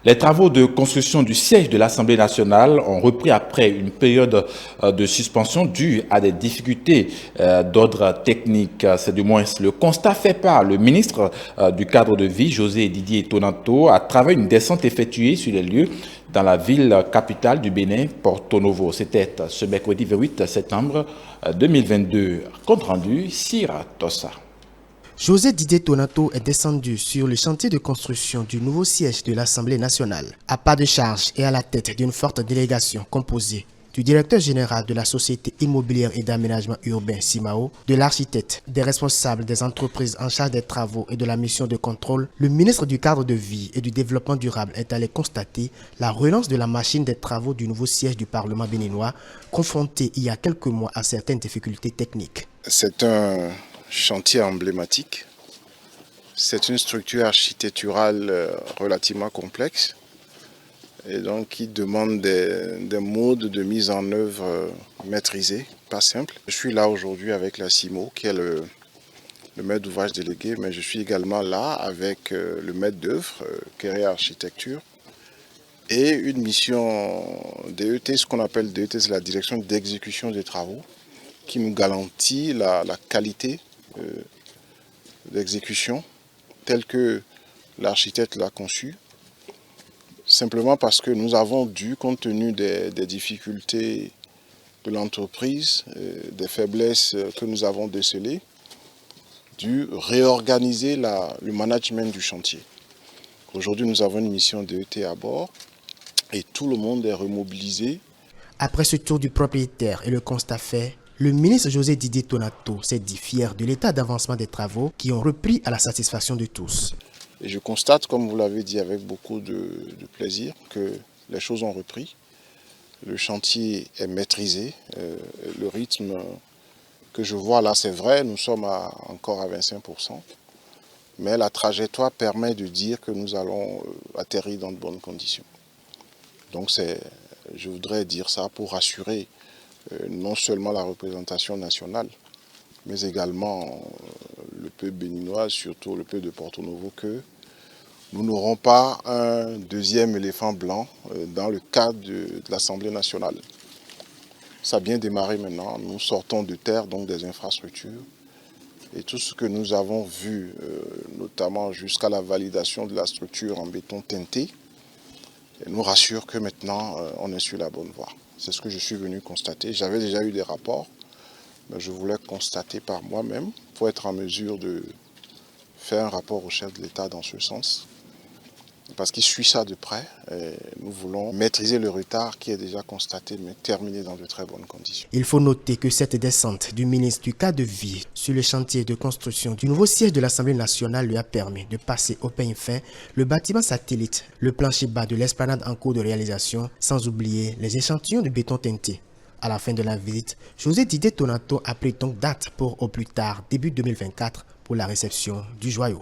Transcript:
Les travaux de construction du siège de l'Assemblée nationale ont repris après une période de suspension due à des difficultés d'ordre technique. C'est du moins le constat fait par le ministre du cadre de vie, José Didier Tonanto, à travers une descente effectuée sur les lieux dans la ville capitale du Bénin, Porto Novo. C'était ce mercredi 28 septembre 2022. Compte rendu, Sira Tossa. José Didier Tonanto est descendu sur le chantier de construction du nouveau siège de l'Assemblée nationale, à pas de charge et à la tête d'une forte délégation composée du directeur général de la Société immobilière et d'aménagement urbain Simao, de l'architecte, des responsables des entreprises en charge des travaux et de la mission de contrôle. Le ministre du cadre de vie et du développement durable est allé constater la relance de la machine des travaux du nouveau siège du Parlement béninois, confronté il y a quelques mois à certaines difficultés techniques. C'est un chantier emblématique. C'est une structure architecturale relativement complexe et donc qui demande des modes de mise en œuvre maîtrisés, pas simples. Je suis là aujourd'hui avec la CIMO qui est le maître d'ouvrage délégué, mais je suis également là avec le maître d'œuvre, Kéré Architecture, et une mission DET, ce qu'on appelle DET, c'est la direction d'exécution des travaux, qui nous garantit la qualité d'exécution telle que l'architecte l'a conçue, simplement parce que nous avons dû, compte tenu des difficultés de l'entreprise, des faiblesses que nous avons décelées, dû réorganiser le management du chantier. Aujourd'hui, nous avons une mission DET à bord et tout le monde est remobilisé. Après ce tour du propriétaire et le constat fait, le ministre José Didier Tonanto s'est dit fier de l'état d'avancement des travaux qui ont repris à la satisfaction de tous. Et je constate, comme vous l'avez dit avec beaucoup de plaisir, que les choses ont repris. Le chantier est maîtrisé. Le rythme que je vois là, c'est vrai, nous sommes encore à 25%. Mais la trajectoire permet de dire que nous allons atterrir dans de bonnes conditions. Donc je voudrais dire ça pour rassurer non seulement la représentation nationale, mais également le peuple béninois, surtout le peuple de Porto Novo, que nous n'aurons pas un deuxième éléphant blanc dans le cadre de l'Assemblée nationale. Ça a bien démarré maintenant, nous sortons de terre, donc des infrastructures, et tout ce que nous avons vu, notamment jusqu'à la validation de la structure en béton teinté, nous rassure que maintenant on est sur la bonne voie. C'est ce que je suis venu constater. J'avais déjà eu des rapports, mais je voulais constater par moi-même pour être en mesure de faire un rapport au chef de l'État dans ce sens. Parce qu'il suit ça de près et nous voulons maîtriser le retard qui est déjà constaté, mais terminer dans de très bonnes conditions. Il faut noter que cette descente du ministre du cadre de vie sur le chantier de construction du nouveau siège de l'Assemblée nationale lui a permis de passer au peigne fin le bâtiment satellite, le plancher bas de l'esplanade en cours de réalisation, sans oublier les échantillons de béton teinté. À la fin de la visite, José Didier Tonanto a pris donc date pour au plus tard début 2024 pour la réception du joyau.